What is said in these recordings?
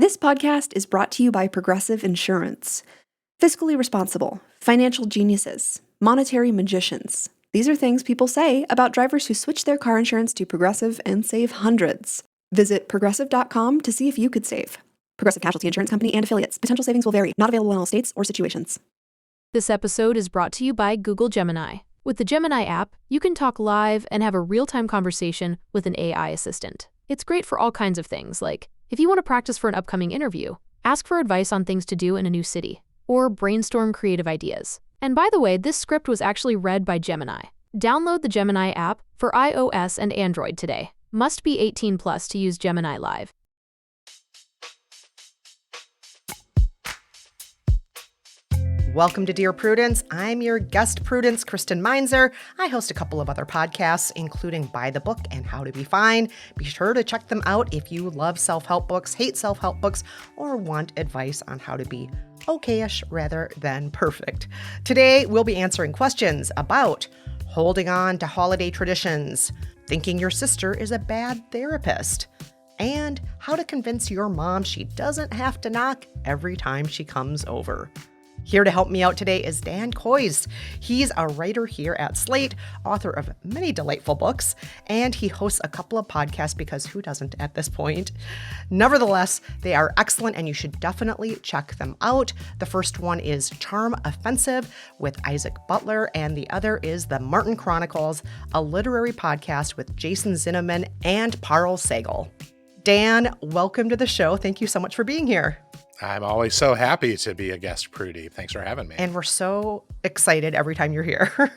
This podcast is brought to you by Progressive Insurance. Fiscally responsible, financial geniuses, monetary magicians. These are things people say about drivers who switch their car insurance to Progressive and save hundreds. Visit progressive.com to see if you could save. Progressive Casualty Insurance Company and affiliates. Potential savings will vary. Not available in all states or situations. This episode is brought to you by Google Gemini. With the Gemini app, you can talk live and have a real-time conversation with an AI assistant. It's great for all kinds of things, like if you want to practice for an upcoming interview, ask for advice on things to do in a new city, or brainstorm creative ideas. And by the way, this script was actually read by Gemini. Download the Gemini app for iOS and Android today. Must be 18 plus to use Gemini Live. Welcome to Dear Prudence. I'm your guest, Prudence Kristen Meinzer. I host a couple of other podcasts, including By the Book and How to Be Fine. Be sure to check them out if you love self-help books, hate self-help books, or want advice on how to be okay-ish rather than perfect. Today, we'll be answering questions about holding on to holiday traditions, thinking your sister is a bad therapist, and how to convince your mom she doesn't have to knock every time she comes over. Here to help me out today is Dan Kois. He's a writer here at Slate, author of many delightful books, and he hosts a couple of podcasts because who doesn't at this point? Nevertheless, they are excellent and you should definitely check them out. The first one is Charm Offensive with Isaac Butler, and the other is The Martin Chronicles, a literary podcast with Jason Zinnemann and Parul Sehgal. Dan, welcome to the show. Thank you so much for being here. I'm always so happy to be a guest, Prudie. Thanks for having me. And we're so excited every time you're here.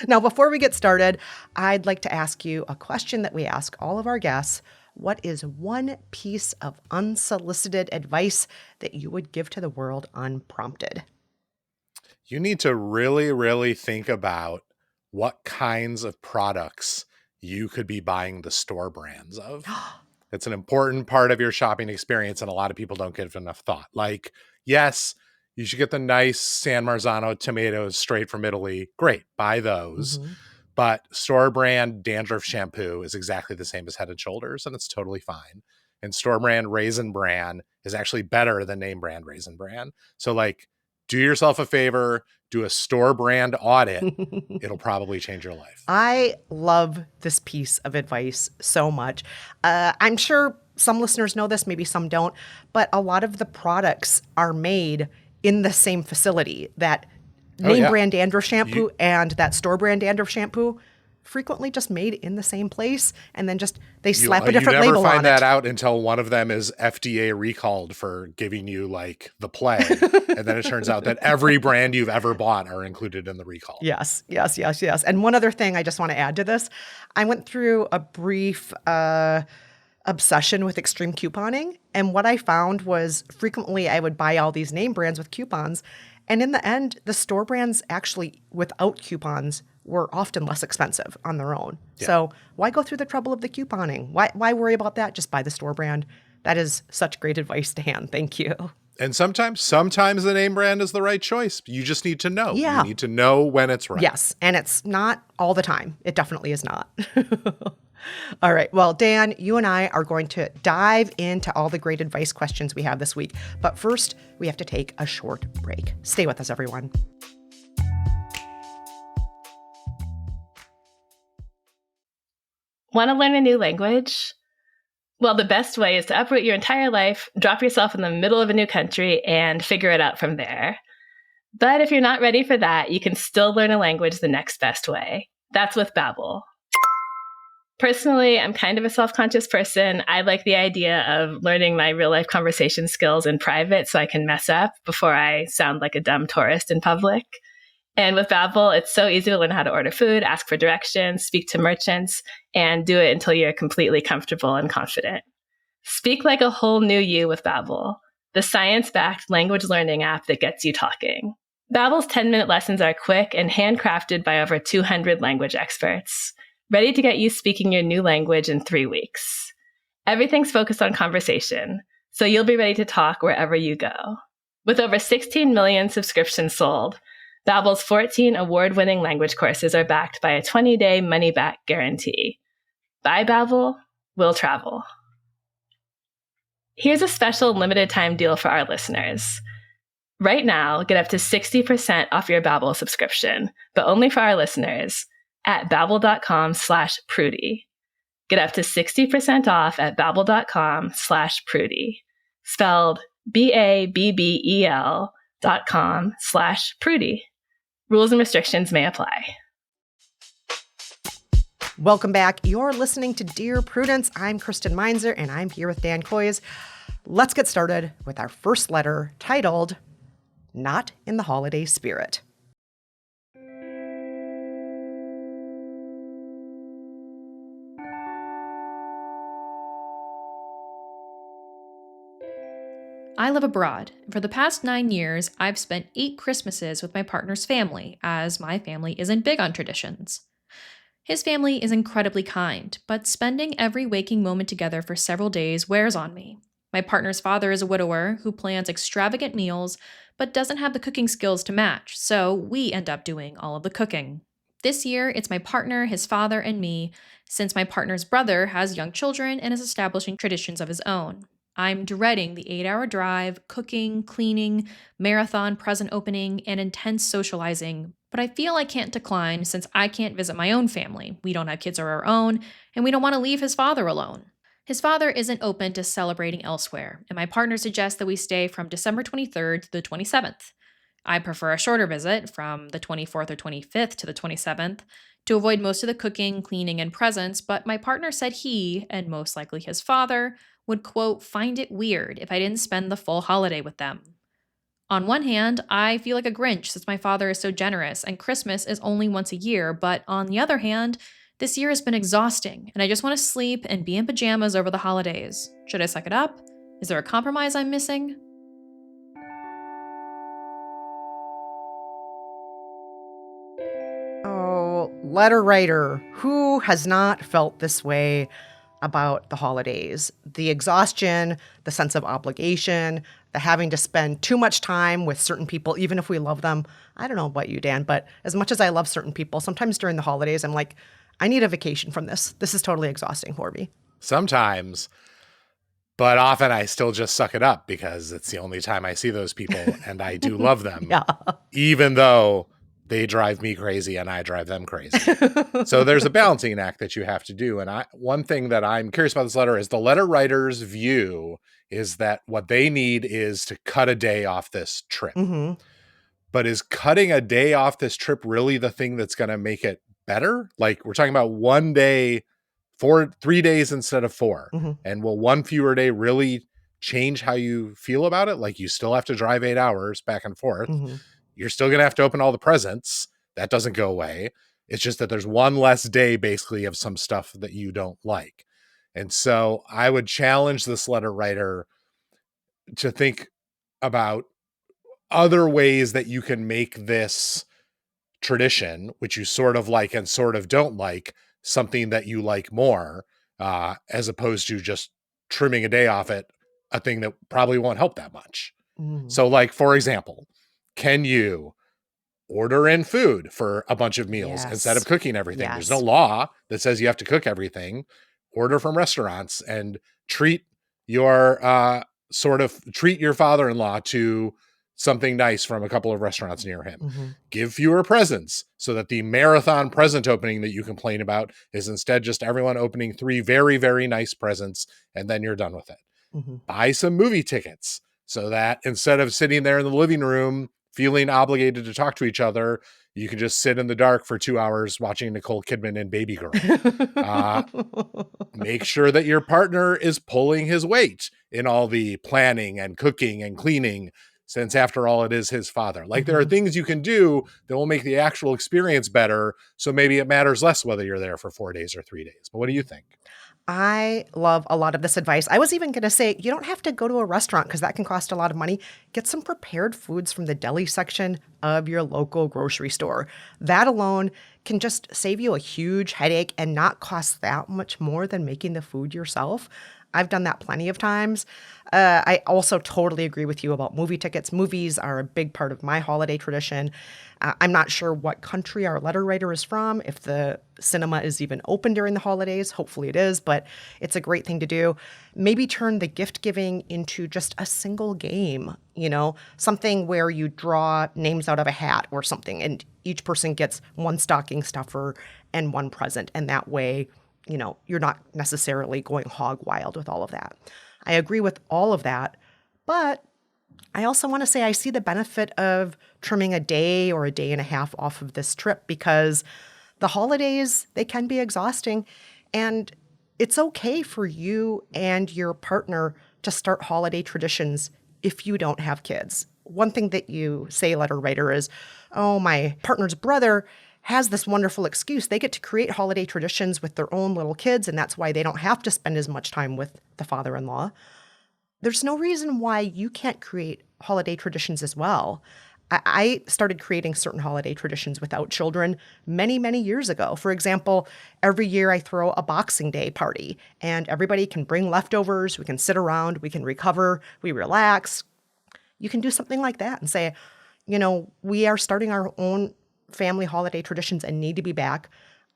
Now, before we get started, I'd like to ask you a question that we ask all of our guests. What is one piece of unsolicited advice that you would give to the world unprompted? You need to really, really think about what kinds of products you could be buying the store brands of. It's an important part of your shopping experience, and a lot of people don't give enough thought. Like, yes, you should get the nice San Marzano tomatoes straight from Italy. Great, buy those. Mm-hmm. But store brand dandruff shampoo is exactly the same as Head and Shoulders, and it's totally fine. And store brand Raisin Bran is actually better than name brand Raisin Bran. So, like, do yourself a favor, do a store brand audit. It'll probably change your life. I love this piece of advice so much. I'm sure some listeners know this, maybe some don't, but a lot of the products are made in the same facility. That name brand dandruff shampoo and that store brand dandruff shampoo frequently just made in the same place, and then just they slap a different label on it. You never find that out until one of them is FDA recalled for giving you like the plague, and then it turns out that every brand you've ever bought are included in the recall. Yes. And one other thing I just want to add to this, I went through a brief obsession with extreme couponing, and what I found was frequently I would buy all these name brands with coupons, and in the end, the store brands actually, without coupons, were often less expensive on their own. Yeah. So why go through the trouble of the couponing? Why worry about that? Just buy the store brand. That is such great advice, Dan. Thank you. And sometimes the name brand is the right choice. You just need to know. Yeah. You need to know when it's right. Yes, and it's not all the time. It definitely is not. All right. Well, Dan, you and I are going to dive into all the great advice questions we have this week. But first, we have to take a short break. Stay with us, everyone. Want to learn a new language? Well, the best way is to uproot your entire life, drop yourself in the middle of a new country, and figure it out from there. But if you're not ready for that, you can still learn a language the next best way. That's with Babbel. Personally, I'm kind of a self-conscious person. I like the idea of learning my real-life conversation skills in private so I can mess up before I sound like a dumb tourist in public. And with Babbel, it's so easy to learn how to order food, ask for directions, speak to merchants, and do it until you're completely comfortable and confident. Speak like a whole new you with Babbel, the science-backed language learning app that gets you talking. Babbel's 10-minute lessons are quick and handcrafted by over 200 language experts, ready to get you speaking your new language in 3 weeks. Everything's focused on conversation, so you'll be ready to talk wherever you go. With over 16 million subscriptions sold, Babbel's 14 award-winning language courses are backed by a 20-day money-back guarantee. Buy Babbel, we'll travel. Here's a special limited time deal for our listeners. Right now, get up to 60% off your Babbel subscription, but only for our listeners at babbel.com/Prudie. Get up to 60% off at babbel.com/Prudie. Spelled BABBEL.com/Prudie. Rules and restrictions may apply. Welcome back. You're listening to Dear Prudence. I'm Kristen Meinzer, and I'm here with Dan Kois. Let's get started with our first letter titled, Not in the Holiday Spirit. I live abroad. For the past 9 years, I've spent 8 Christmases with my partner's family, as my family isn't big on traditions. His family is incredibly kind, but spending every waking moment together for several days wears on me. My partner's father is a widower who plans extravagant meals, but doesn't have the cooking skills to match, so we end up doing all of the cooking. This year, it's my partner, his father, and me, since my partner's brother has young children and is establishing traditions of his own. I'm dreading the 8-hour drive, cooking, cleaning, marathon present opening, and intense socializing, but I feel I can't decline since I can't visit my own family. We don't have kids of our own, and we don't want to leave his father alone. His father isn't open to celebrating elsewhere, and my partner suggests that we stay from December 23rd to the 27th. I prefer a shorter visit, from the 24th or 25th to the 27th, to avoid most of the cooking, cleaning, and presents, but my partner said he, and most likely his father, would, quote, find it weird if I didn't spend the full holiday with them. On one hand, I feel like a Grinch since my father is so generous and Christmas is only once a year, but on the other hand, this year has been exhausting and I just want to sleep and be in pajamas over the holidays. Should I suck it up? Is there a compromise I'm missing? Oh, letter writer, who has not felt this way about the holidays? The exhaustion, the sense of obligation, the having to spend too much time with certain people, even if we love them. I don't know about you, Dan, but as much as I love certain people, sometimes during the holidays, I'm like, I need a vacation from this. This is totally exhausting for me. Sometimes, but often I still just suck it up because it's the only time I see those people and I do love them, Yeah. even though they drive me crazy and I drive them crazy. So there's a balancing act that you have to do. And one thing that I'm curious about this letter is the letter writer's view is that what they need is to cut a day off this trip. Mm-hmm. But is cutting a day off this trip really the thing that's going to make it better? Like, we're talking about 1 day, 3 days instead of 4. Mm-hmm. And will one fewer day really change how you feel about it? Like, you still have to drive 8 hours back and forth. Mm-hmm. You're still going to have to open all the presents. That doesn't go away. It's just that there's one less day basically of some stuff that you don't like. And so I would challenge this letter writer to think about other ways that you can make this tradition, which you sort of like and sort of don't like, something that you like more, as opposed to just trimming a day off it, a thing that probably won't help that much. Mm-hmm. So, like, for example, can you order in food for a bunch of meals instead of cooking everything? Yes. There's no law that says you have to cook everything. Order from restaurants and treat your treat your father-in-law to something nice from a couple of restaurants near him. Mm-hmm. Give fewer presents so that the marathon present opening that you complain about is instead just everyone opening 3 very, very nice presents, and then you're done with it. Mm-hmm. Buy some movie tickets so that instead of sitting there in the living room feeling obligated to talk to each other, you can just sit in the dark for 2 hours watching Nicole Kidman and Baby Girl. Make sure that your partner is pulling his weight in all the planning and cooking and cleaning, since after all, it is his father. Like, there are things you can do that will make the actual experience better. So maybe it matters less whether you're there for 4 days or 3 days. But what do you think? I love a lot of this advice. I was even going to say, you don't have to go to a restaurant because that can cost a lot of money. Get some prepared foods from the deli section of your local grocery store. That alone can just save you a huge headache and not cost that much more than making the food yourself. I've done that plenty of times. I also totally agree with you about movie tickets. Movies are a big part of my holiday tradition. I'm not sure what country our letter writer is from, if the cinema is even open during the holidays. Hopefully it is, but it's a great thing to do. Maybe turn the gift giving into just a single game, something where you draw names out of a hat or something, and each person gets one stocking stuffer and one present. And that way, you're not necessarily going hog wild with all of that. I agree with all of that, but I also want to say I see the benefit of trimming a day or a day and a half off of this trip, because the holidays, they can be exhausting, and it's okay for you and your partner to start holiday traditions if you don't have kids. One thing that you say, letter writer, is, oh, my partner's brother has this wonderful excuse. They get to create holiday traditions with their own little kids, and that's why they don't have to spend as much time with the father-in-law. There's no reason why you can't create holiday traditions as well. I started creating certain holiday traditions without children many, many years ago. For example, every year I throw a Boxing Day party, and everybody can bring leftovers. We can sit around, we can recover, we relax. You can do something like that and say, we are starting our own family holiday traditions and need to be back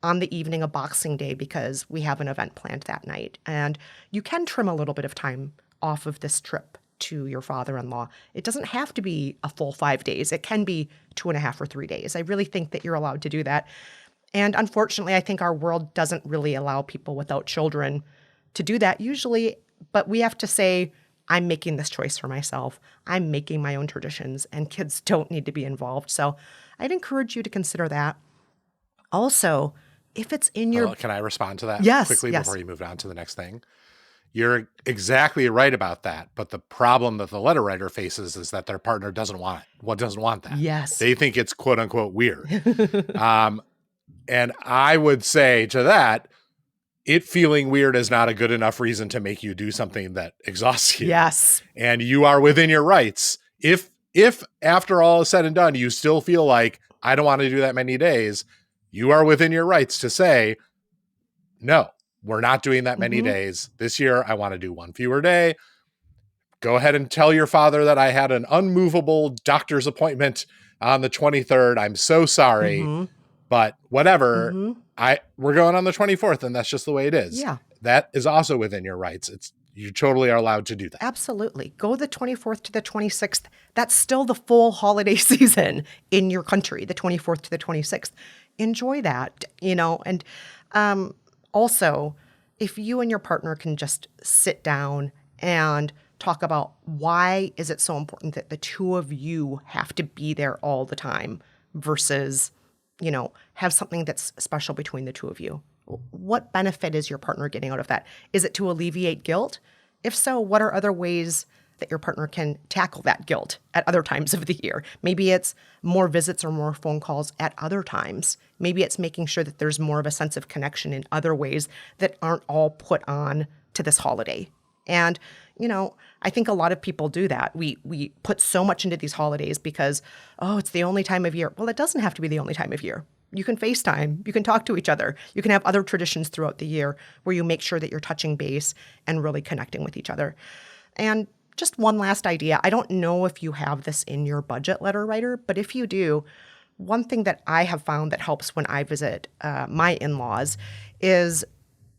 on the evening of Boxing Day because we have an event planned that night. And you can trim a little bit of time off of this trip to your father-in-law. It doesn't have to be a full 5 days. It can be 2.5 or 3 days. I really think that you're allowed to do that. And unfortunately, I think our world doesn't really allow people without children to do that usually. But we have to say, I'm making this choice for myself. I'm making my own traditions, and kids don't need to be involved. So I'd encourage you to consider that. Also, if it's in your... Can I respond to that quickly yes. before you move on to the next thing? You're exactly right about that. But the problem that the letter writer faces is that their partner doesn't want it. Doesn't want that. Yes. They think it's quote unquote weird. And I would say to that, it feeling weird is not a good enough reason to make you do something that exhausts you. Yes. And you are within your rights. If after all is said and done, you still feel like I don't want to do that many days, you are within your rights to say, no, we're not doing that many days. This year, I want to do one fewer day. Go ahead and tell your father that I had an unmovable doctor's appointment on the 23rd. I'm so sorry, but whatever. We're going on the 24th, and that's just the way it is. Yeah. That is also within your rights. You totally are allowed to do that. Absolutely. Go the 24th to the 26th. That's still the full holiday season in your country, the 24th to the 26th. Enjoy that, and also, if you and your partner can just sit down and talk about why is it so important that the two of you have to be there all the time versus, have something that's special between the two of you. What benefit is your partner getting out of that? Is it to alleviate guilt? If so, what are other ways that your partner can tackle that guilt at other times of the year? Maybe it's more visits or more phone calls at other times. Maybe it's making sure that there's more of a sense of connection in other ways that aren't all put on to this holiday. And, I think a lot of people do that. We put so much into these holidays because, it's the only time of year. Well, it doesn't have to be the only time of year. You can FaceTime. You can talk to each other. You can have other traditions throughout the year where you make sure that you're touching base and really connecting with each other. And just one last idea. I don't know if you have this in your budget, letter writer, but if you do, one thing that I have found that helps when I visit my in-laws is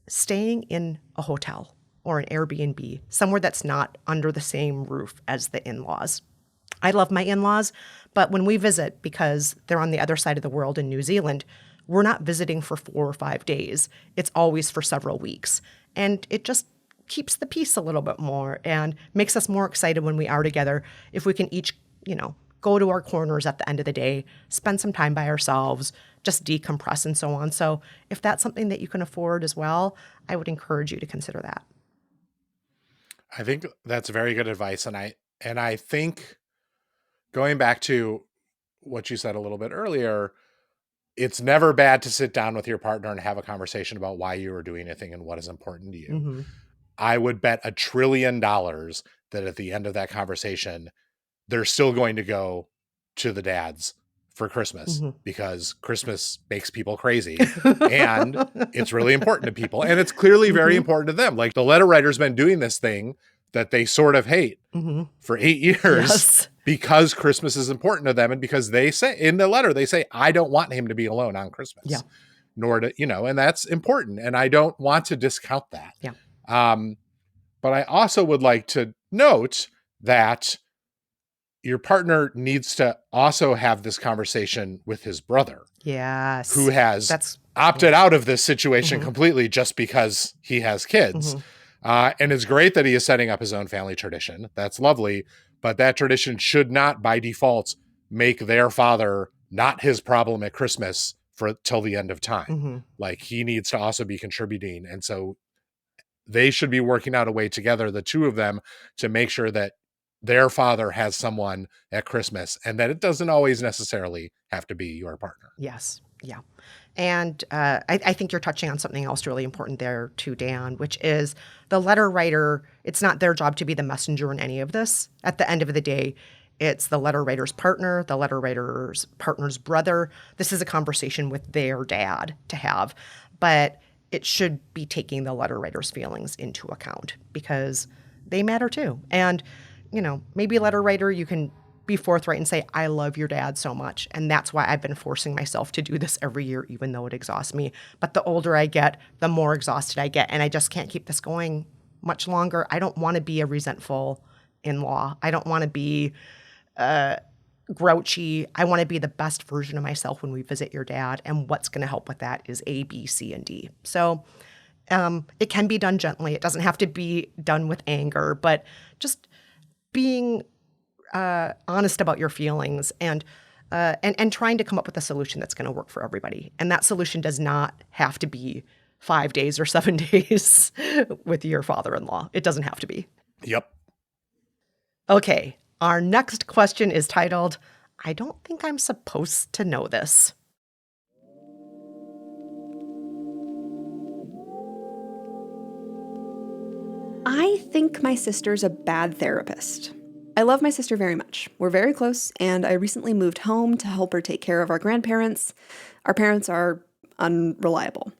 staying in a hotel or an Airbnb, somewhere that's not under the same roof as the in-laws. I love my in-laws, but when we visit, because they're on the other side of the world in New Zealand, we're not visiting for 4 or 5 days. It's always for several weeks. And it just keeps the peace a little bit more and makes us more excited when we are together if we can each, go to our corners at the end of the day, spend some time by ourselves, just decompress and so on. So if that's something that you can afford as well, I would encourage you to consider that. I think that's very good advice. And I think going back to what you said a little bit earlier, it's never bad to sit down with your partner and have a conversation about why you are doing anything and what is important to you. I would bet $1 trillion that at the end of that conversation, they're still going to go to the dad's for Christmas because Christmas makes people crazy and it's really important to people. And it's clearly very important to them. Like the letter writer's been doing this thing that they sort of hate for 8 years because Christmas is important to them. And because they say in the letter, they say, I don't want him to be alone on Christmas. Yeah. Nor to, and that's important. And I don't want to discount that. Yeah. But I also would like to note that your partner needs to also have this conversation with his brother. Yes. Who has opted out of this situation completely just because he has kids. And it's great that he is setting up his own family tradition. That's lovely. But that tradition should not, by default, make their father not his problem at Christmas till the end of time. Like, he needs to also be contributing. And so they should be working out a way together, the two of them, to make sure that their father has someone at Christmas and that it doesn't always necessarily have to be your partner. Yes. Yeah. And I think you're touching on something else really important there too, Dan, which is the letter writer. It's not their job to be the messenger in any of this. At the end of the day, it's the letter writer's partner, the letter writer's partner's brother. This is a conversation with their dad to have, but it should be taking the letter writer's feelings into account because they matter too. And, maybe letter writer, you can be forthright and say, I love your dad so much. And that's why I've been forcing myself to do this every year, even though it exhausts me. But the older I get, the more exhausted I get. And I just can't keep this going much longer. I don't want to be a resentful in-law. I don't want to be grouchy. I want to be the best version of myself when we visit your dad. And what's going to help with that is A, B, C, and D. So it can be done gently. It doesn't have to be done with anger, but just being honest about your feelings and trying to come up with a solution that's going to work for everybody. And that solution does not have to be 5 days or 7 days with your father-in-law. It doesn't have to be. Yep. Okay. Our next question is titled, I don't think I'm supposed to know this. I think my sister's a bad therapist. I love my sister very much. We're very close, and I recently moved home to help her take care of our grandparents. Our parents are unreliable.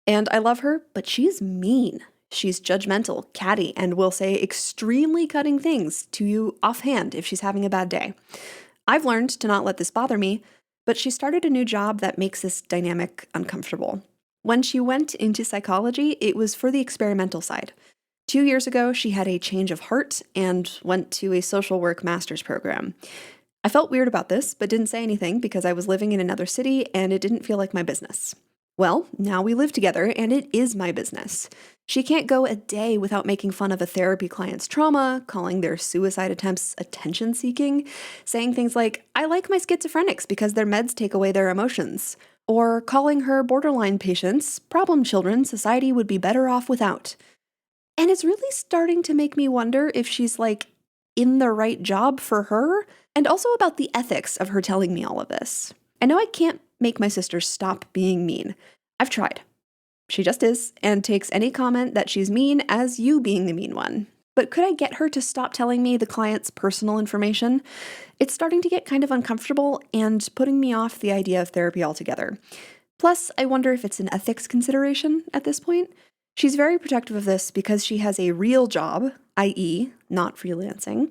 And I love her, but she's mean. She's judgmental, catty, and will say extremely cutting things to you offhand if she's having a bad day. I've learned to not let this bother me, but she started a new job that makes this dynamic uncomfortable. When she went into psychology, it was for the experimental side. 2 years ago, she had a change of heart and went to a social work master's program. I felt weird about this, but didn't say anything because I was living in another city and it didn't feel like my business. Well, now we live together and it is my business. She can't go a day without making fun of a therapy client's trauma, calling their suicide attempts attention-seeking, saying things like, I like my schizophrenics because their meds take away their emotions, or calling her borderline patients problem children society would be better off without. And it's really starting to make me wonder if she's in the right job for her, and also about the ethics of her telling me all of this. I know I can't make my sister stop being mean. I've tried. She just is, and takes any comment that she's mean as you being the mean one. But could I get her to stop telling me the client's personal information? It's starting to get kind of uncomfortable and putting me off the idea of therapy altogether. Plus, I wonder if it's an ethics consideration at this point. She's very protective of this because she has a real job, i.e., not freelancing,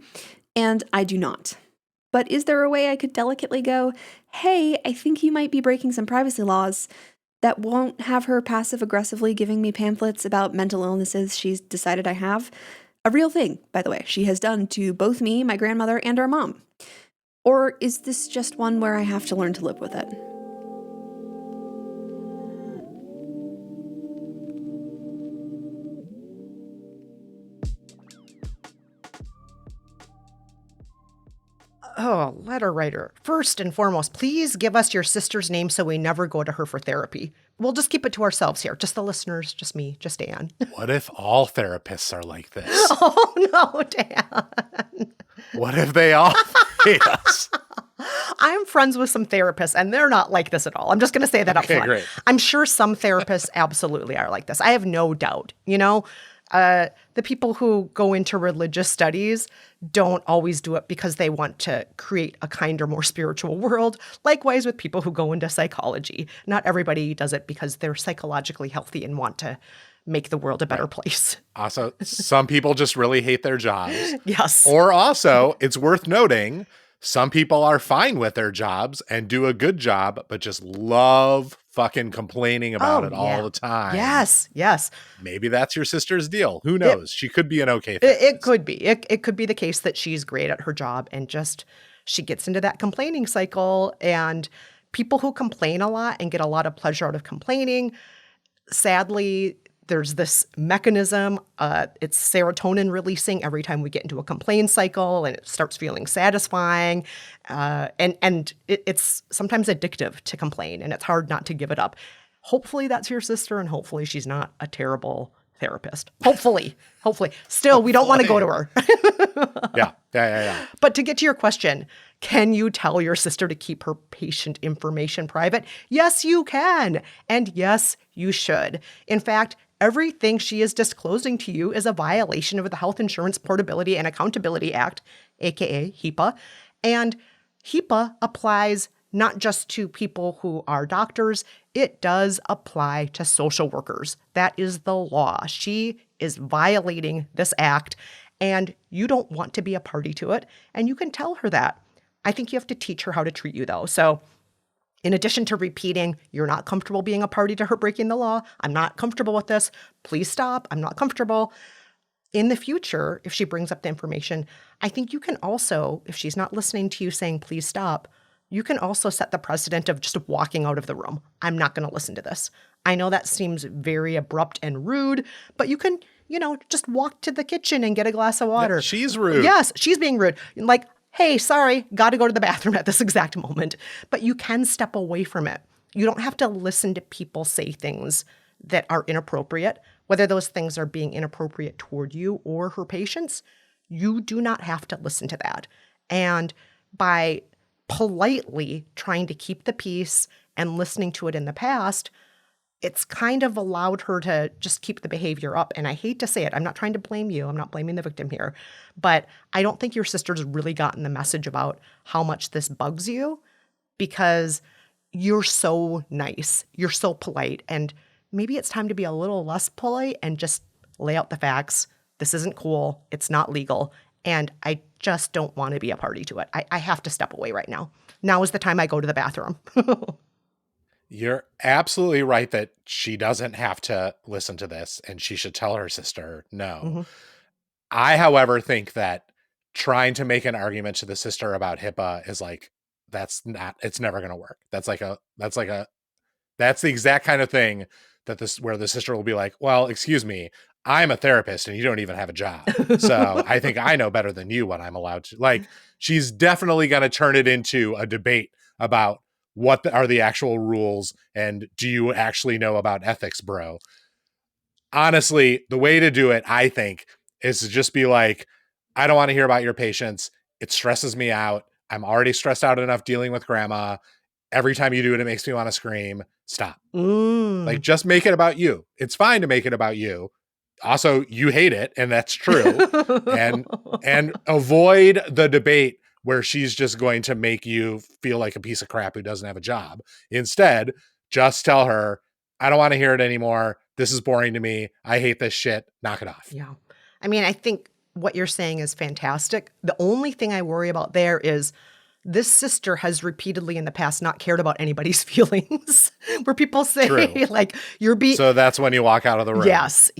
and I do not. But is there a way I could delicately go, hey, I think you might be breaking some privacy laws, that won't have her passive-aggressively giving me pamphlets about mental illnesses she's decided I have? A real thing, by the way, she has done to both me, my grandmother, and our mom. Or is this just one where I have to learn to live with it? Oh, letter writer. First and foremost, please give us your sister's name so we never go to her for therapy. We'll just keep it to ourselves here. Just the listeners, just me, just Dan. What if all therapists are like this? Oh, no, Dan. What if they all hate us? I'm friends with some therapists, and they're not like this at all. I'm just going to say that up front. Great. I'm sure some therapists absolutely are like this. I have no doubt. The people who go into religious studies don't always do it because they want to create a kinder, more spiritual world. Likewise with people who go into psychology. Not everybody does it because they're psychologically healthy and want to make the world a better place. Also, some people just really hate their jobs. Yes. Or also, it's worth noting, some people are fine with their jobs and do a good job, but just love fucking complaining about it all the time. Yes. Maybe that's your sister's deal. Who knows? She could be an okay therapist. It could be. It could be the case that she's great at her job and just she gets into that complaining cycle. And people who complain a lot and get a lot of pleasure out of complaining, sadly, there's this mechanism. It's serotonin releasing every time we get into a complaint cycle, and it starts feeling satisfying. And it's sometimes addictive to complain, and it's hard not to give it up. Hopefully that's your sister, and hopefully she's not a terrible therapist. Hopefully. Still, we don't want to go to her. Yeah. But to get to your question, can you tell your sister to keep her patient information private? Yes, you can. And yes, you should. In fact, everything she is disclosing to you is a violation of the Health Insurance Portability and Accountability Act, aka HIPAA. And HIPAA applies not just to people who are doctors, it does apply to social workers. That is the law. She is violating this act, and you don't want to be a party to it, and you can tell her that. I think you have to teach her how to treat you, though. So in addition to repeating, you're not comfortable being a party to her breaking the law, I'm not comfortable with this, please stop, I'm not comfortable. In the future, if she brings up the information, I think you can also, if she's not listening to you saying, please stop, you can also set the precedent of just walking out of the room. I'm not going to listen to this. I know that seems very abrupt and rude, but you can, just walk to the kitchen and get a glass of water. She's rude. Yes, she's being rude. Like, hey, sorry, got to go to the bathroom at this exact moment. But you can step away from it. You don't have to listen to people say things that are inappropriate, whether those things are being inappropriate toward you or her patients. You do not have to listen to that. And by politely trying to keep the peace and listening to it in the past, it's kind of allowed her to just keep the behavior up. And I hate to say it, I'm not trying to blame you. I'm not blaming the victim here. But I don't think your sister's really gotten the message about how much this bugs you, because you're so nice. You're so polite. And maybe it's time to be a little less polite and just lay out the facts. This isn't cool. It's not legal. And I just don't want to be a party to it. I have to step away right now. Now is the time I go to the bathroom. You're absolutely right that she doesn't have to listen to this and she should tell her sister no. Mm-hmm. I, however, think that trying to make an argument to the sister about HIPAA is like, it's never going to work. That's the exact kind of thing where the sister will be like, well, excuse me, I'm a therapist and you don't even have a job. So I think I know better than you what I'm allowed to. Like, she's definitely going to turn it into a debate about what are the actual rules and do you actually know about ethics, bro? Honestly, the way to do it, I think, is to just be like, I don't want to hear about your patients. It stresses me out. I'm already stressed out enough dealing with grandma. Every time you do it, it makes me want to scream. Stop. Like, just make it about you. It's fine to make it about you. Also, you hate it, and that's true. and avoid the debate where she's just going to make you feel like a piece of crap who doesn't have a job. Instead, just tell her, I don't want to hear it anymore. This is boring to me. I hate this shit. Knock it off. Yeah. I mean, I think what you're saying is fantastic. The only thing I worry about there is this sister has repeatedly in the past not cared about anybody's feelings, where people say, True. like, you're being... So that's when you walk out of the room. Yes.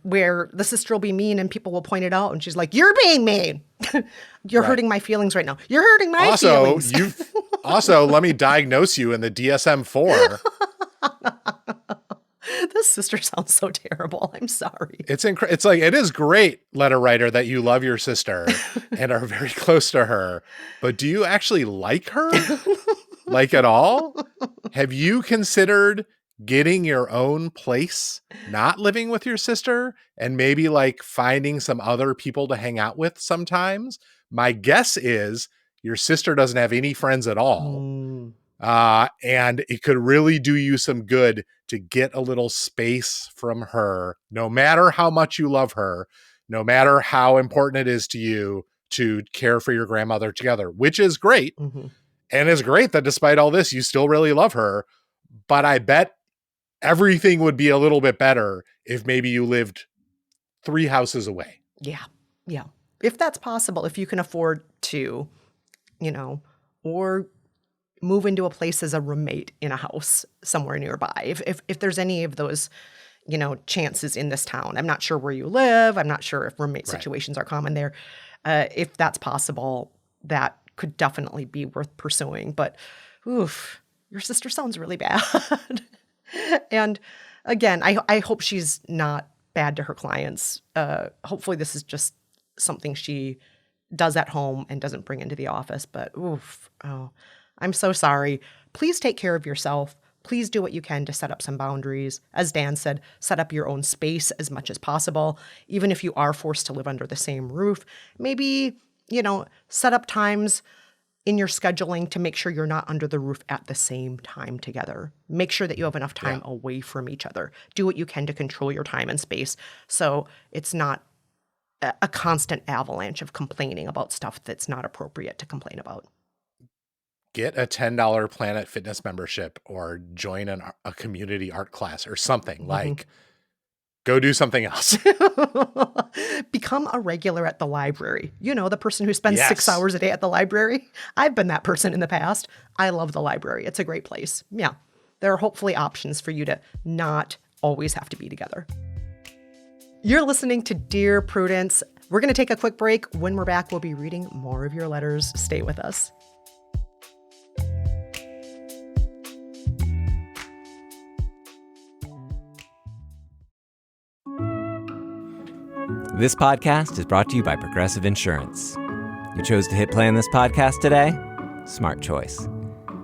Where the sister will be mean and people will point it out and she's like, you're being mean. You're hurting my feelings right now. You're hurting my feelings. Also, let me diagnose you in the DSM-4. This sister sounds so terrible. I'm sorry. It's like, it is great, letter writer, that you love your sister and are very close to her. But do you actually like her? Like, at all? Have you considered getting your own place, not living with your sister, and maybe like finding some other people to hang out with sometimes? My guess is your sister doesn't have any friends at all. And it could really do you some good to get a little space from her, no matter how much you love her, no matter how important it is to you to care for your grandmother together, which is great. And it's great that despite all this, you still really love her. But I bet everything would be a little bit better if maybe you lived 3 houses away. Yeah. Yeah. If that's possible, if you can afford to, or move into a place as a roommate in a house somewhere nearby. If there's any of those, chances in this town. I'm not sure where you live. I'm not sure if roommate situations are common there. If that's possible, that could definitely be worth pursuing. But, oof, your sister sounds really bad. And again, I hope she's not bad to her clients. Hopefully this is just something she does at home and doesn't bring into the office. But, I'm so sorry. Please take care of yourself. Please do what you can to set up some boundaries. As Dan said, set up your own space as much as possible. Even if you are forced to live under the same roof, maybe, set up times in your scheduling to make sure you're not under the roof at the same time together. Make sure that you have enough time away from each other. Do what you can to control your time and space so it's not a constant avalanche of complaining about stuff that's not appropriate to complain about. Get a $10 Planet Fitness membership or join a community art class or something. Like, go do something else. Become a regular at the library. The person who spends 6 hours a day at the library. I've been that person in the past. I love the library. It's a great place. Yeah. There are hopefully options for you to not always have to be together. You're listening to Dear Prudence. We're going to take a quick break. When we're back, we'll be reading more of your letters. Stay with us. This podcast is brought to you by Progressive Insurance. You chose to hit play on this podcast today? Smart choice.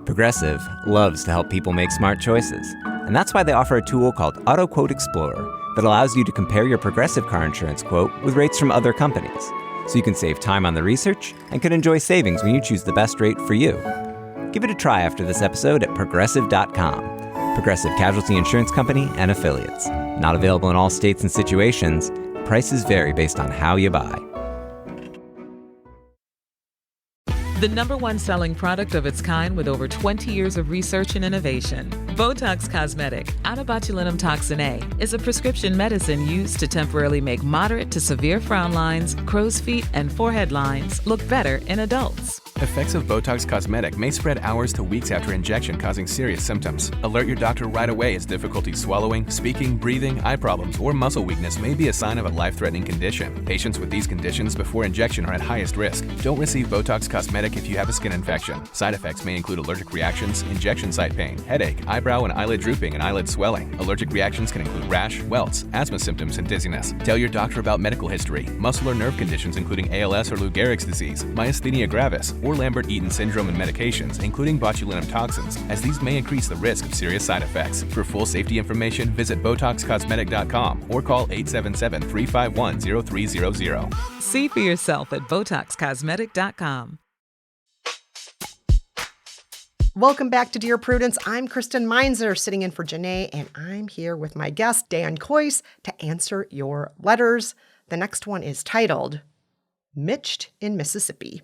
Progressive loves to help people make smart choices, and that's why they offer a tool called Auto Quote Explorer that allows you to compare your Progressive car insurance quote with rates from other companies, so you can save time on the research and can enjoy savings when you choose the best rate for you. Give it a try after this episode at Progressive.com. Progressive Casualty Insurance Company and Affiliates. Not available in all states and situations. Prices vary based on how you buy. The #1 selling product of its kind with over 20 years of research and innovation. Botox Cosmetic, onabotulinum toxin A, is a prescription medicine used to temporarily make moderate to severe frown lines, crow's feet, and forehead lines look better in adults. Effects of Botox Cosmetic may spread hours to weeks after injection, causing serious symptoms. Alert your doctor right away as difficulty swallowing, speaking, breathing, eye problems, or muscle weakness may be a sign of a life-threatening condition. Patients with these conditions before injection are at highest risk. Don't receive Botox Cosmetic if you have a skin infection. Side effects may include allergic reactions, injection site pain, headache, eyebrow and eyelid drooping, and eyelid swelling. Allergic reactions can include rash, welts, asthma symptoms, and dizziness. Tell your doctor about medical history, muscle or nerve conditions including ALS or Lou Gehrig's disease, myasthenia gravis, or Lambert-Eaton syndrome and medications, including botulinum toxins, as these may increase the risk of serious side effects. For full safety information, visit BotoxCosmetic.com or call 877-351-0300. See for yourself at BotoxCosmetic.com. Welcome back to Dear Prudence. I'm Kristen Meinzer, sitting in for Janae, and I'm here with my guest, Dan Coyce, to answer your letters. The next one is titled, Mitched in Mississippi.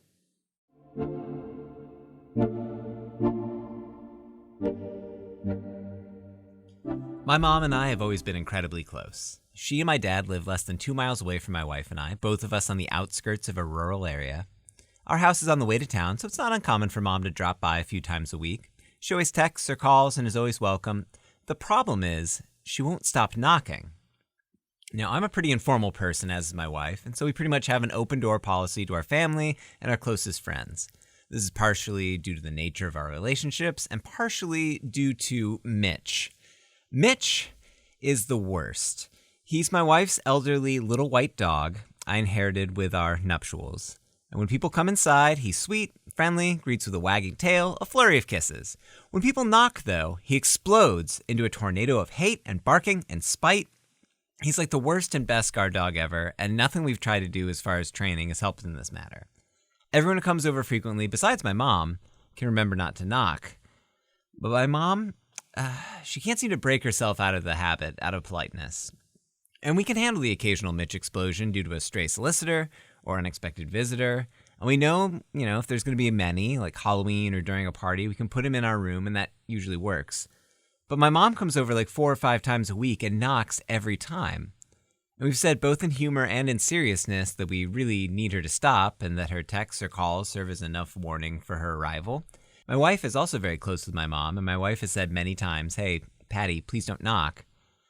My mom and I have always been incredibly close. She and my dad live less than 2 miles away from my wife and I, both of us on the outskirts of a rural area. Our house is on the way to town, so it's not uncommon for Mom to drop by a few times a week. She always texts or calls and is always welcome. The problem is, she won't stop knocking. Now, I'm a pretty informal person, as is my wife, and so we pretty much have an open door policy to our family and our closest friends. This is partially due to the nature of our relationships and partially due to Mitch. Mitch is the worst. He's my wife's elderly little white dog I inherited with our nuptials. And when people come inside, he's sweet, friendly, greets with a wagging tail, a flurry of kisses. When people knock, though, he explodes into a tornado of hate and barking and spite. He's like the worst and best guard dog ever, and nothing we've tried to do as far as training has helped in this matter. Everyone who comes over frequently, besides my mom, can remember not to knock. But my mom, she can't seem to break herself out of the habit, out of politeness. And we can handle the occasional Mitch explosion due to a stray solicitor or unexpected visitor. And we know, if there's going to be many, like Halloween or during a party, we can put him in our room, and that usually works. But my mom comes over like 4 or 5 times a week and knocks every time. And we've said both in humor and in seriousness that we really need her to stop and that her texts or calls serve as enough warning for her arrival. My wife is also very close with my mom, and my wife has said many times, "Hey, Patty, please don't knock."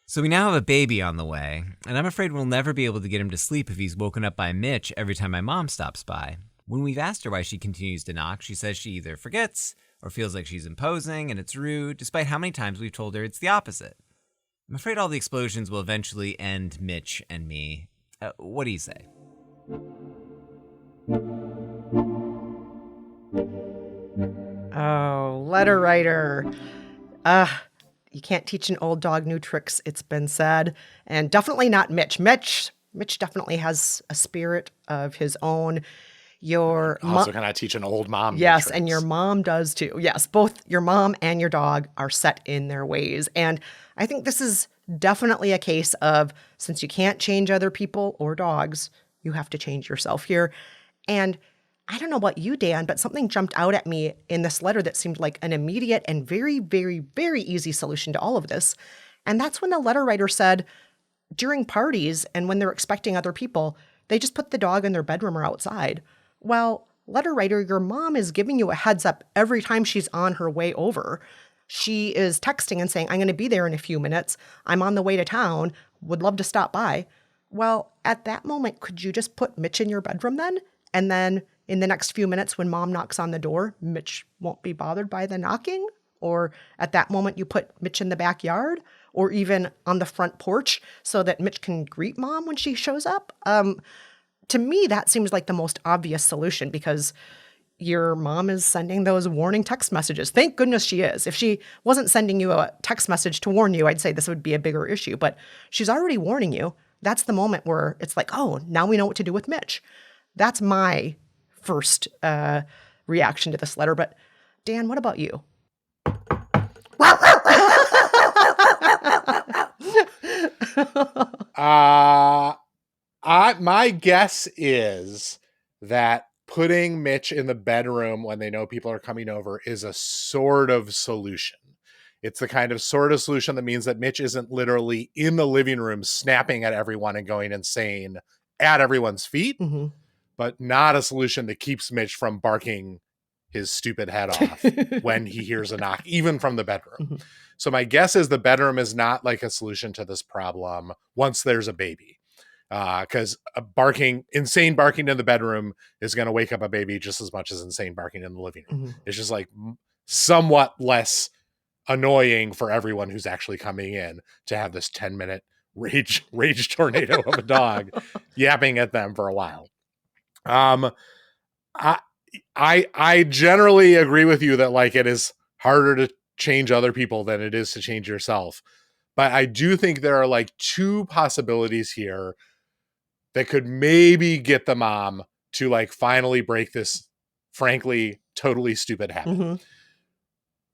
So we now have a baby on the way, and I'm afraid we'll never be able to get him to sleep if he's woken up by Mitch every time my mom stops by. When we've asked her why she continues to knock, she says she either forgets or feels like she's imposing and it's rude, despite how many times we've told her it's the opposite. I'm afraid all the explosions will eventually end Mitch and me. What do you say? Oh, letter writer. You can't teach an old dog new tricks, it's been said. And definitely not Mitch. Mitch definitely has a spirit of his own. Also cannot teach an old mom new Yes, tricks. and your mom does too. Yes, both your mom and your dog are set in their ways. And I think this is definitely a case of, since you can't change other people or dogs, you have to change yourself here. And I don't know about you, Dan, but something jumped out at me in this letter that seemed like an immediate and very, very, very easy solution to all of this. And that's when the letter writer said, during parties and when they're expecting other people, they just put the dog in their bedroom or outside. Well, letter writer, your mom is giving you a heads up every time she's on her way over. She is texting and saying, I'm going to be there in a few minutes. I'm on the way to town. Would love to stop by. Well, at that moment, could you just put Mitch in your bedroom then? And then in the next few minutes when mom knocks on the door, Mitch won't be bothered by the knocking? Or at that moment, you put Mitch in the backyard or even on the front porch so that Mitch can greet mom when she shows up? To me, that seems like the most obvious solution because your mom is sending those warning text messages. Thank goodness she is. If she wasn't sending you a text message to warn you, I'd say this would be a bigger issue. But she's already warning you. That's the moment where it's like, oh, now we know what to do with Mitch. That's my first reaction to this letter. But Dan, what about you? My guess is that putting Mitch in the bedroom when they know people are coming over is a sort of solution. It's the kind of sort of solution that means that Mitch isn't literally in the living room snapping at everyone and going insane at everyone's feet, but not a solution that keeps Mitch from barking his stupid head off when he hears a knock, even from the bedroom. So my guess is the bedroom is not like a solution to this problem once there's a baby. Because insane barking in the bedroom is going to wake up a baby just as much as insane barking in the living room. It's just like somewhat less annoying for everyone who's actually coming in to have this 10-minute rage tornado of a dog yapping at them for a while. I generally agree with you that like it is harder to change other people than it is to change yourself. But I do think there are like two possibilities here that could maybe get the mom to like finally break this, frankly, totally stupid habit.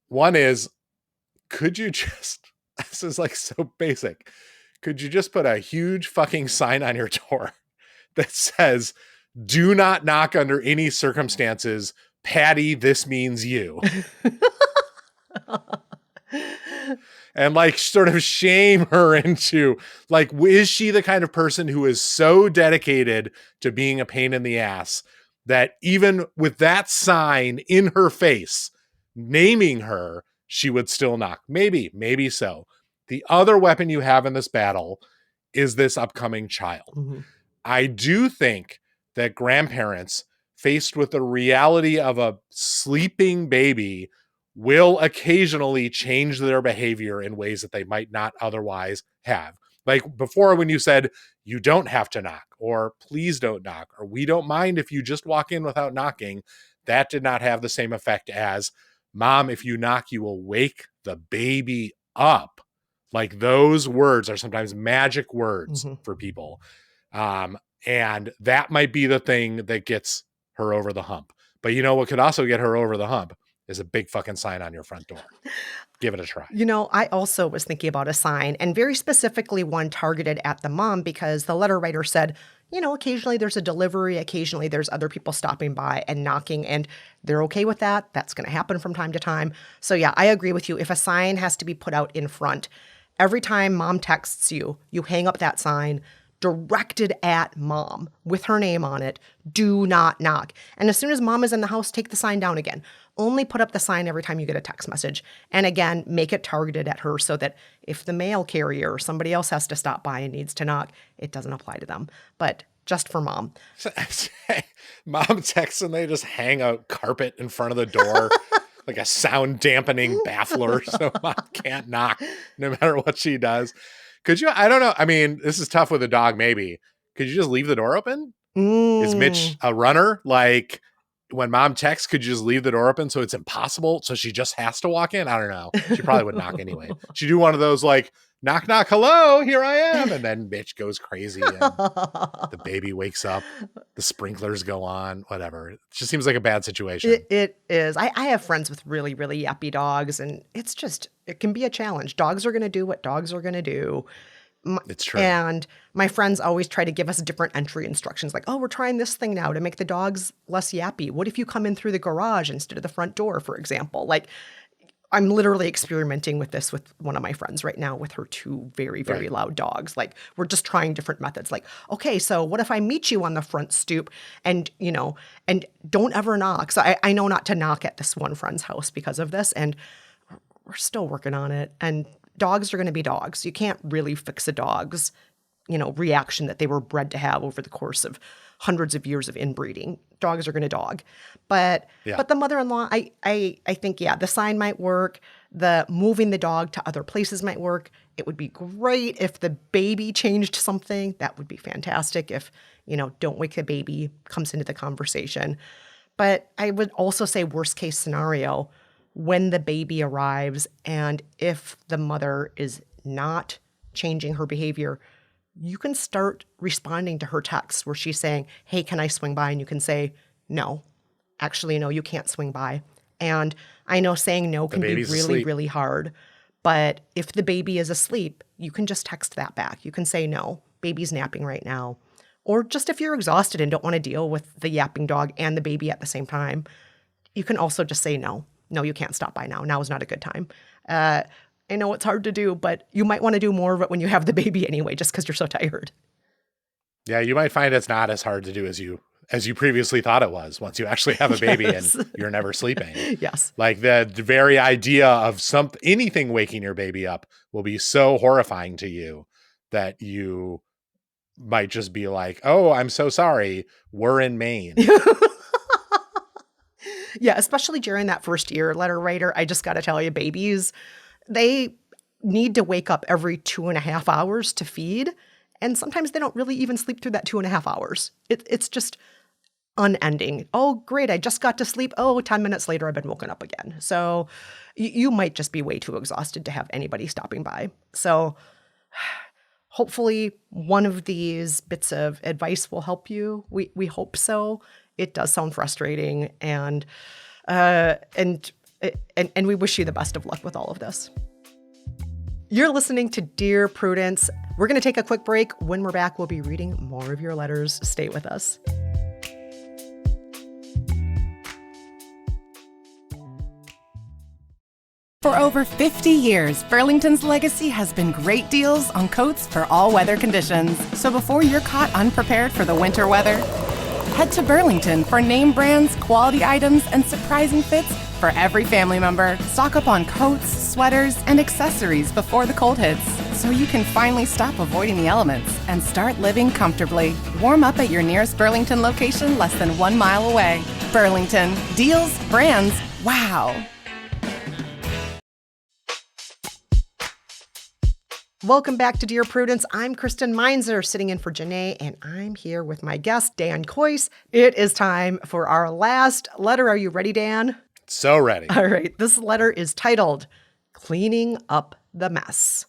One is, could you just, this is like so basic, could you just put a huge fucking sign on your door that says, do not knock under any circumstances, Patty, this means you. And like sort of shame her into like, is she the kind of person who is so dedicated to being a pain in the ass that even with that sign in her face, naming her, she would still knock? Maybe so. The other weapon you have in this battle is this upcoming child. I do think that grandparents faced with the reality of a sleeping baby will occasionally change their behavior in ways that they might not otherwise have. Like before, when you said, you don't have to knock, or please don't knock, or we don't mind if you just walk in without knocking, that did not have the same effect as, Mom, if you knock, you will wake the baby up. Like those words are sometimes magic words for people. And that might be the thing that gets her over the hump. But you know what could also get her over the hump is a big fucking sign on your front door. Give it a try. You know, I also was thinking about a sign, and very specifically one targeted at the mom, because the letter writer said, occasionally there's a delivery, occasionally there's other people stopping by and knocking, and they're okay with that. That's going to happen from time to time. So yeah, I agree with you. If a sign has to be put out in front, every time mom texts you, you hang up that sign directed at mom with her name on it. Do not knock. And as soon as mom is in the house, take the sign down again. Only put up the sign every time you get a text message. And again, make it targeted at her so that if the mail carrier or somebody else has to stop by and needs to knock, it doesn't apply to them. But just for mom. Mom texts and they just hang a carpet in front of the door, like a sound dampening baffler so mom can't knock no matter what she does. Could you, I don't know. I mean, this is tough with a dog, maybe. Could you just leave the door open? Is Mitch a runner? Like when mom texts, could you just leave the door open so it's impossible? So she just has to walk in? I don't know. She probably would knock anyway. She'd do one of those like, knock, knock, hello, here I am. And then Mitch goes crazy and the baby wakes up, the sprinklers go on, whatever. It just seems like a bad situation. It is. I have friends with really, really yappy dogs, and it can be a challenge. Dogs are going to do what dogs are going to do. It's true. And my friends always try to give us different entry instructions, like, oh, we're trying this thing now to make the dogs less yappy. What if you come in through the garage instead of the front door, for example? Like, I'm literally experimenting with this with one of my friends right now with her two very, very loud dogs. Like, we're just trying different methods. Like, okay, so what if I meet you on the front stoop and, and don't ever knock? So I know not to knock at this one friend's house because of this. And we're still working on it. And dogs are going to be dogs. You can't really fix a dog's, reaction that they were bred to have over the course of hundreds of years of inbreeding. Dogs are going to dog. But the mother-in-law, I think, the sign might work. The moving the dog to other places might work. It would be great if the baby changed something. That would be fantastic if, don't wake the baby comes into the conversation. But I would also say worst case scenario, when the baby arrives and if the mother is not changing her behavior, you can start responding to her text where she's saying, hey, can I swing by? And you can say, no, actually, no, you can't swing by. And I know saying no can be really, asleep. really hard. But if the baby is asleep, you can just text that back. You can say, no, baby's napping right now. Or just if you're exhausted and don't want to deal with the yapping dog and the baby at the same time, you can also just say no. No, you can't stop by now. Now is not a good time. I know it's hard to do, but you might want to do more of it when you have the baby anyway, just because you're so tired. Yeah, you might find it's not as hard to do as you previously thought it was once you actually have a baby and you're never sleeping. Yes. Like the very idea of anything waking your baby up will be so horrifying to you that you might just be like, oh, I'm so sorry. We're in Maine. Yeah, especially during that first year, letter writer. I just got to tell you, babies, they need to wake up every 2.5 hours to feed. And sometimes they don't really even sleep through that 2.5 hours. It's just unending. Oh, great. I just got to sleep. Oh, 10 minutes later, I've been woken up again. So you might just be way too exhausted to have anybody stopping by. So hopefully one of these bits of advice will help you. We hope so. It does sound frustrating, and we wish you the best of luck with all of this. You're listening to Dear Prudence. We're going to take a quick break. When we're back, we'll be reading more of your letters. Stay with us. For over 50 years, Burlington's legacy has been great deals on coats for all weather conditions. So before you're caught unprepared for the winter weather, head to Burlington for name brands, quality items, and surprising fits for every family member. Stock up on coats, sweaters, and accessories before the cold hits, so you can finally stop avoiding the elements and start living comfortably. Warm up at your nearest Burlington location less than 1 mile away. Burlington. Deals, brands, wow. Welcome back to Dear Prudence. I'm Kristen Meinzer, sitting in for Janae, and I'm here with my guest, Dan Coyce. It is time for our last letter. Are you ready, Dan? So ready. All right. This letter is titled, Cleaning Up the Mess.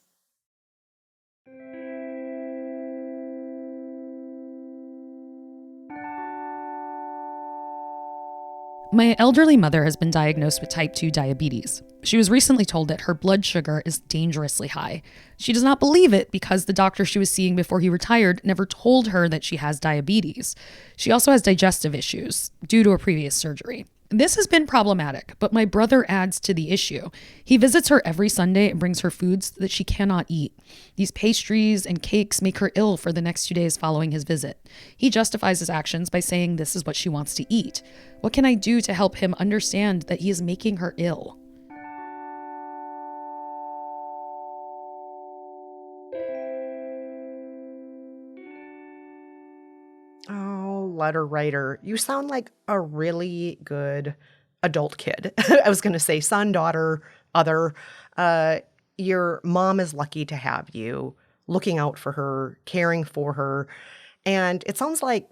My elderly mother has been diagnosed with type 2 diabetes. She was recently told that her blood sugar is dangerously high. She does not believe it because the doctor she was seeing before he retired never told her that she has diabetes. She also has digestive issues due to a previous surgery. This has been problematic, but my brother adds to the issue. He visits her every Sunday and brings her foods that she cannot eat. These pastries and cakes make her ill for the next 2 days following his visit. He justifies his actions by saying this is what she wants to eat. What can I do to help him understand that he is making her ill? Oh, letter writer, you sound like a really good adult kid. I was going to say son, daughter, other. Your mom is lucky to have you looking out for her, caring for her. And it sounds like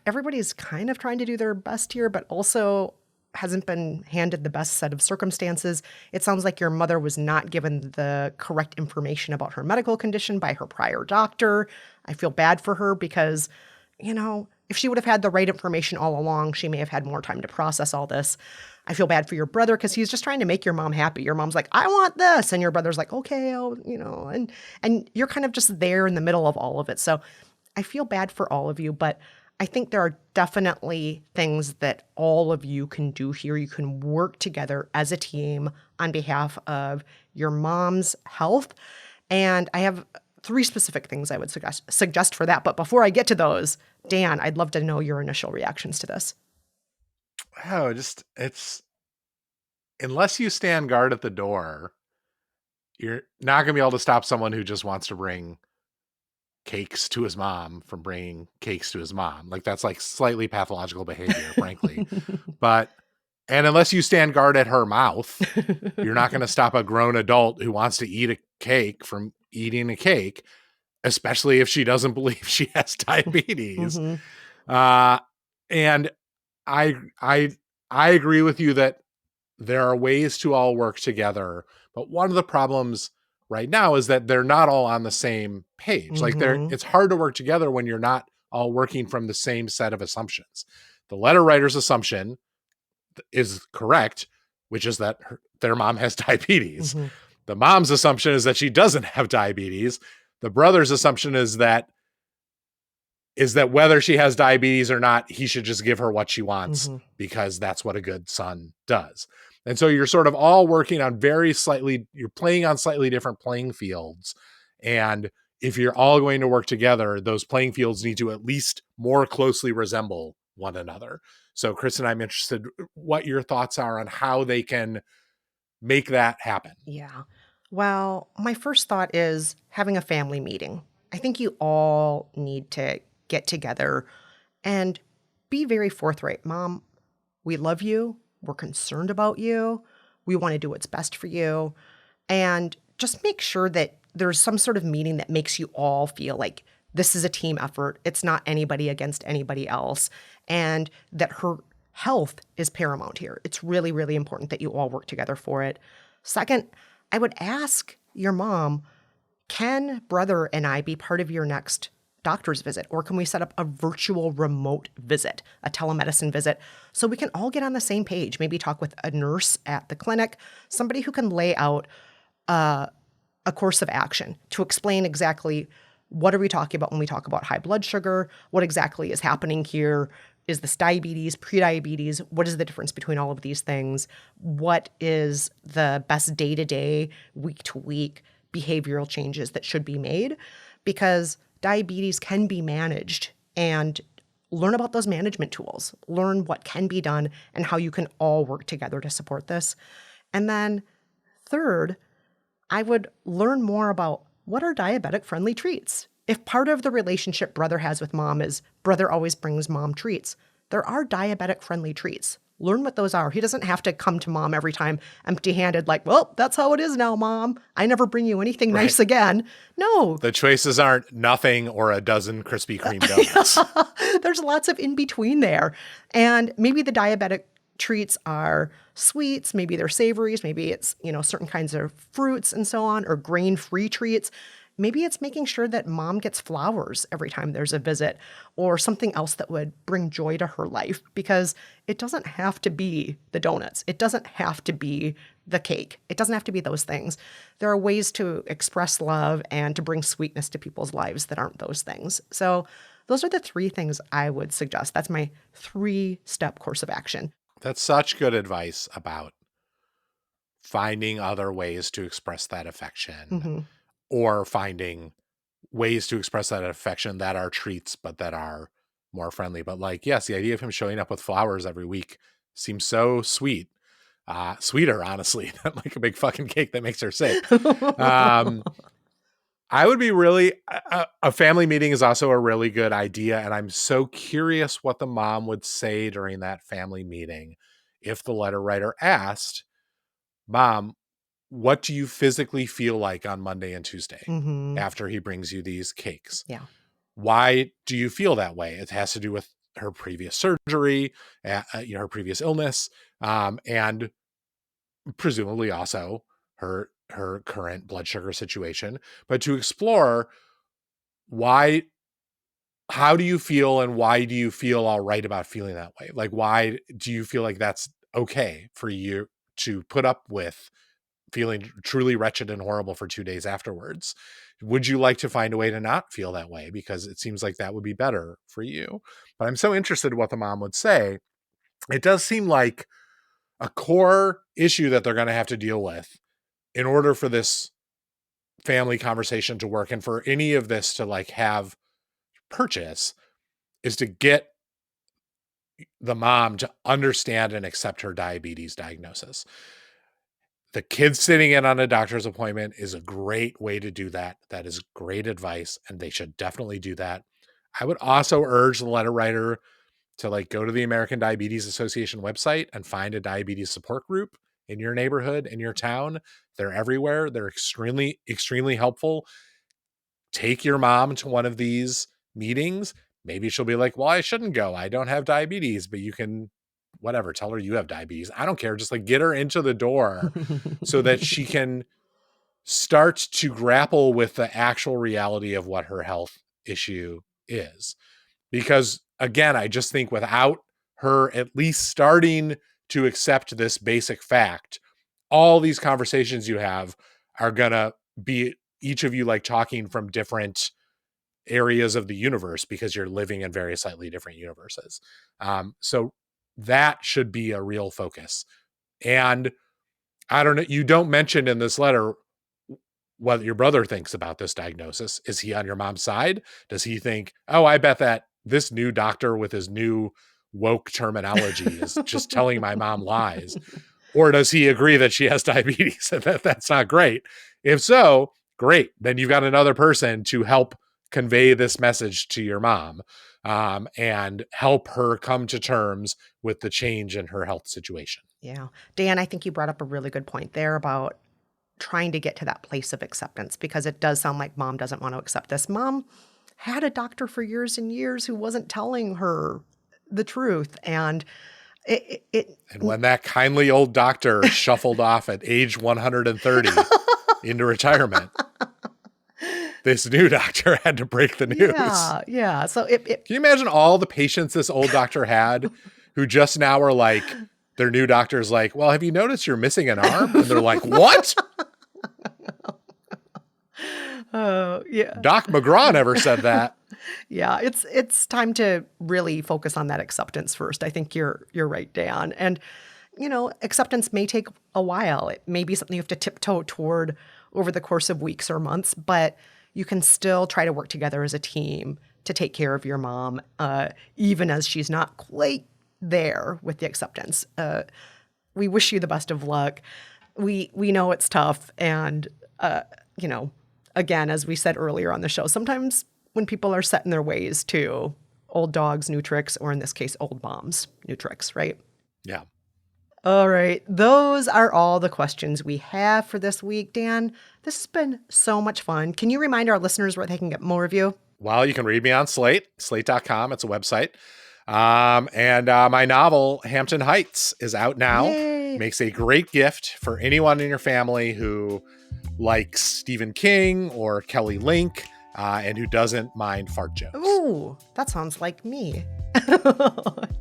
everybody's kind of trying to do their best here, but also hasn't been handed the best set of circumstances. It sounds like your mother was not given the correct information about her medical condition by her prior doctor. I feel bad for her because, if she would have had the right information all along, she may have had more time to process all this. I feel bad for your brother because he's just trying to make your mom happy. Your mom's like, I want this. And your brother's like, okay, and you're kind of just there in the middle of all of it. So I feel bad for all of you, but I think there are definitely things that all of you can do here. You can work together as a team on behalf of your mom's health. And I have 3 specific things I would suggest for that. But before I get to those, Dan, I'd love to know your initial reactions to this. Oh, it's unless you stand guard at the door, you're not going to be able to stop someone who just wants to bring cakes to his mom from bringing cakes to his mom. Like, that's like slightly pathological behavior, frankly. And unless you stand guard at her mouth, you're not going to stop a grown adult who wants to eat a cake from eating a cake, especially if she doesn't believe she has diabetes. And I agree with you that there are ways to all work together, but one of the problems right now is that they're not all on the same page. Like, it's hard to work together when you're not all working from the same set of assumptions. The letter writer's assumption is correct, which is that their mom has diabetes. The mom's assumption is that she doesn't have diabetes. The brother's assumption is that whether she has diabetes or not, he should just give her what she wants because that's what a good son does. And so you're sort of all working on you're playing on slightly different playing fields. And if you're all going to work together, those playing fields need to at least more closely resemble one another. So Kristen, I'm interested what your thoughts are on how they can make that happen. Yeah. Well, my first thought is having a family meeting. I think you all need to get together and be very forthright. Mom, we love you. We're concerned about you. We want to do what's best for you. And just make sure that there's some sort of meeting that makes you all feel like this is a team effort. It's not anybody against anybody else. And that her health is paramount here. It's really, really important that you all work together for it. Second, I would ask your mom, can brother and I be part of your next doctor's visit? Or can we set up a virtual remote visit, a telemedicine visit, so we can all get on the same page? Maybe talk with a nurse at the clinic, somebody who can lay out a course of action to explain exactly what are we talking about when we talk about high blood sugar, what exactly is happening here. Is this diabetes, prediabetes? What is the difference between all of these things? What is the best day-to-day, week-to-week behavioral changes that should be made? Because diabetes can be managed, and learn about those management tools. Learn what can be done and how you can all work together to support this. And then third, I would learn more about what are diabetic-friendly treats. If part of the relationship brother has with mom is brother always brings mom treats, there are diabetic-friendly treats. Learn what those are. He doesn't have to come to mom every time empty-handed like, well, that's how it is now, mom. I never bring you anything nice again. No. The choices aren't nothing or a dozen Krispy Kreme donuts. There's lots of in-between there. And maybe the diabetic treats are sweets, maybe they're savories, maybe it's, certain kinds of fruits and so on, or grain-free treats. Maybe it's making sure that mom gets flowers every time there's a visit or something else that would bring joy to her life, because it doesn't have to be the donuts. It doesn't have to be the cake. It doesn't have to be those things. There are ways to express love and to bring sweetness to people's lives that aren't those things. So those are the 3 things I would suggest. That's my 3-step course of action. That's such good advice about finding other ways to express that affection, or finding ways to express that affection that are treats, but that are more friendly. But like, yes, the idea of him showing up with flowers every week seems so sweet. Sweeter, honestly, than like a big fucking cake that makes her sick. I would be really, a family meeting is also a really good idea. And I'm so curious what the mom would say during that family meeting if the letter writer asked, Mom, what do you physically feel like on Monday and Tuesday after he brings you these cakes? Yeah. Why do you feel that way? It has to do with her previous surgery, her previous illness, and presumably also her current blood sugar situation. But to explore how do you feel, and why do you feel all right about feeling that way? Like, why do you feel like that's okay for you to put up with feeling truly wretched and horrible for 2 days afterwards? Would you like to find a way to not feel that way? Because it seems like that would be better for you. But I'm so interested in what the mom would say. It does seem like a core issue that they're going to have to deal with in order for this family conversation to work and for any of this to like have purchase, is to get the mom to understand and accept her diabetes diagnosis. The kid sitting in on a doctor's appointment is a great way to do that. That is great advice, and they should definitely do that. I would also urge the letter writer to like go to the American Diabetes Association website and find a diabetes support group in your neighborhood, in your town. They're everywhere. They're extremely, extremely helpful. Take your mom to one of these meetings. Maybe she'll be like, well, I shouldn't go. I don't have diabetes, but you can, whatever, tell her you have diabetes. I don't care. Just like get her into the door so that she can start to grapple with the actual reality of what her health issue is. Because again, I just think without her at least starting to accept this basic fact, all these conversations you have are going to be each of you like talking from different areas of the universe because you're living in very slightly different universes. So that should be a real focus. And I don't know, you don't mention in this letter what your brother thinks about this diagnosis. Is he on your mom's side? Does he think, oh, I bet that this new doctor with his new woke terminology is just telling my mom lies? Or does he agree that she has diabetes and that's not great? If so, great. Then you've got another person to help convey this message to your mom, and help her come to terms with the change in her health situation. Yeah. Dan, I think you brought up a really good point there about trying to get to that place of acceptance, because it does sound like mom doesn't want to accept this. Mom had a doctor for years and years who wasn't telling her the truth. And and when that kindly old doctor shuffled off at age 130 into retirement, this new doctor had to break the news. Yeah. So can you imagine all the patients this old doctor had who just now are like, their new doctor's like, well, have you noticed you're missing an arm? And they're like, what? Oh, yeah. Doc McGraw never said that. Yeah, it's time to really focus on that acceptance first. I think you're right, Dan. And, acceptance may take a while. It may be something you have to tiptoe toward over the course of weeks or months, but you can still try to work together as a team to take care of your mom, even as she's not quite there with the acceptance. We wish you the best of luck. We know it's tough. And, again, as we said earlier on the show, sometimes when people are set in their ways too, old dogs, new tricks, or in this case, old moms, new tricks, right? Yeah. All right. Those are all the questions we have for this week. Dan, this has been so much fun. Can you remind our listeners where they can get more of you? Well, you can read me on Slate, slate.com. It's a website. And my novel, Hampton Heights, is out now. Yay. Makes a great gift for anyone in your family who likes Stephen King or Kelly Link, and who doesn't mind fart jokes. Ooh, that sounds like me.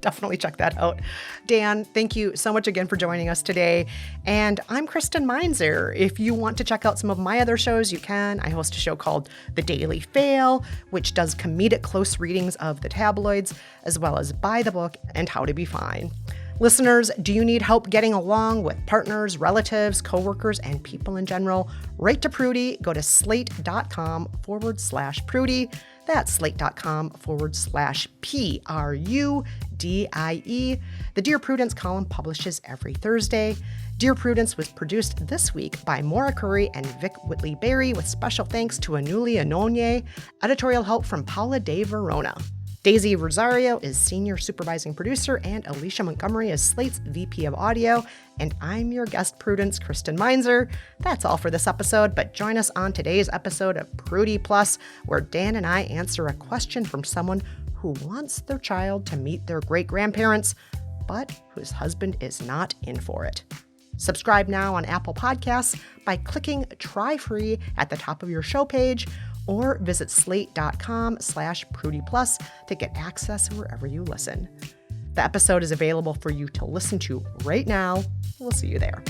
Definitely check that out. Dan, thank you so much again for joining us today. And I'm Kristen Meinzer. If you want to check out some of my other shows, you can. I host a show called The Daily Fail, which does comedic close readings of the tabloids, as well as By the Book and How to Be Fine. Listeners, do you need help getting along with partners, relatives, coworkers, and people in general? Write to Prudie. Go to slate.com/Prudie. That's slate.com/PRUDIE. The Dear Prudence column publishes every Thursday. Dear Prudence was produced this week by Maura Currie and Vic Whitley-Berry, with special thanks to Anuli Ononye. Editorial help from Paula De Verona. Daisy Rosario is senior supervising producer, and Alicia Montgomery is Slate's VP of audio. And I'm your guest, Prudence Kristen Meinzer. That's all for this episode, but join us on today's episode of Prudie Plus, where Dan and I answer a question from someone who wants their child to meet their great-grandparents, but whose husband is not in for it. Subscribe now on Apple Podcasts by clicking Try Free at the top of your show page, or visit slate.com/Prudie Plus to get access wherever you listen. The episode is available for you to listen to right now. We'll see you there.